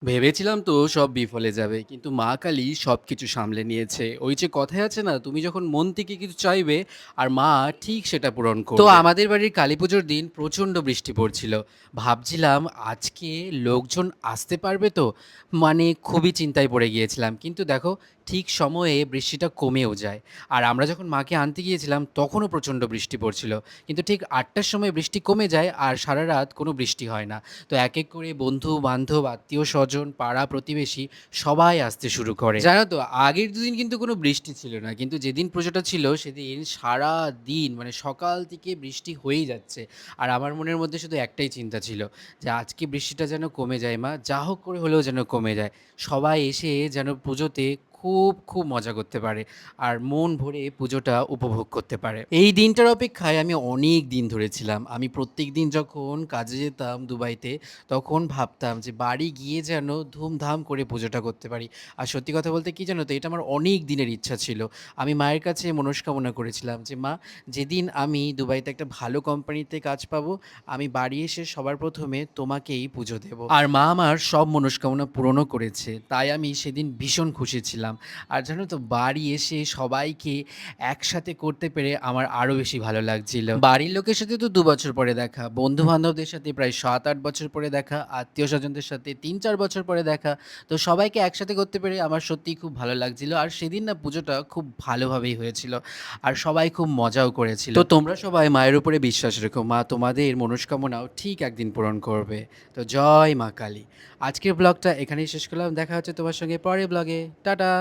ভেবেছিলাম তো সব বিফলে যাবে। কিন্তু মা কালী সবকিছু সামলে নিয়েছে। ওই যে কথায় আছে না, তুমি যখন মন থেকে কিছু চাইবে আর মা ঠিক সেটা পূরণ করবে। তো আমাদের বাড়ির কালীপুজোর দিন প্রচণ্ড বৃষ্টি পড়ছিল। ভাবছিলাম আজকে লোকজন আসতে পারবে তো? মানে খুবই চিন্তায় পড়ে গিয়েছিলাম। কিন্তু দেখো ঠিক সময়ে বৃষ্টিটা কমেও যায়। আর আমরা যখন মাকে আনতে গিয়েছিলাম তখনও প্রচণ্ড বৃষ্টি পড়ছিল। কিন্তু ঠিক ৮টার সময় বৃষ্টি কমে যায় আর সারা রাত কোনো বৃষ্টি হয় না। তো এক এক করে বন্ধু-বান্ধব, আত্মীয়স্বজন, পাড়া-প্রতিবেশী সবাই আসতে শুরু করে। জানো তো আগের দুদিন কিন্তু কোনো বৃষ্টি ছিল না। কিন্তু যেদিন পুজোটা ছিল সেদিন সারাদিন মানে সকাল থেকে বৃষ্টি হয়েই যাচ্ছে। আর আমার মনের মধ্যে শুধু একটাই চিন্তা ছিল যে আজকে বৃষ্টিটা যেন কমে যায় মা, যা হোক করে হলেও যেন কমে যায়। সবাই এসে যেন পুজোতে খুব মজা করতে পারে আর মন ভরে পুজোটা উপভোগ করতে পারে। এই দিনটার অপেক্ষায় আমি অনেক দিন ধরে ছিলাম। আমি প্রত্যেকদিন যখন কাজে যেতাম দুবাইতে, তখন ভাবতাম যে বাড়ি গিয়ে যেন ধুমধাম করে পুজোটা করতে পারি। আর সত্যি কথা বলতে কি জানো তো? এটা আমার অনেক দিনের ইচ্ছা ছিল। আমি মায়ের কাছে মনস্কামনা করেছিলাম যে, "মা, যেদিন আমি দুবাইতে একটা ভালো কোম্পানিতে কাজ পাবো, আমি বাড়ি এসে সবার ১ম এ তোমাকেই পুজো দেব।" আর মা আমার সব মনস্কামনা পূরণও করেছে। তাই আমি সেদিন ভীষণ খুশি ছিলাম। আর জানো তো বাড়ি এসে সবাইকে একসাথে করতে পেরে আমার আরও বেশি ভালো লাগছিল। বাড়ির লোকের সাথে তো ২ বছর পরে দেখা, বন্ধু-বান্ধবদের সাথে প্রায় ৭-৮ বছর পরে দেখা, আত্মীয়স্বজনদের সাথে ৩-৪ বছর পরে দেখা। তো সবাইকে একসাথে করতে পেরে আমার সত্যিই খুব ভালো লাগছিল। আর সেদিন না পুজোটা খুব ভালোভাবেই হয়েছিল। আর সবাই খুব মজাও করেছিল। তো তোমরা সবাই মায়ের উপরে বিশ্বাস রেখো। মা তোমাদের মনস্কামনাও ঠিক একদিন পূরণ করবে। তো জয় মা কালী। আজকের ব্লগটা এখানেই শেষ করলাম। দেখা হচ্ছে তোমার সঙ্গে পরের ব্লগে। টাটা।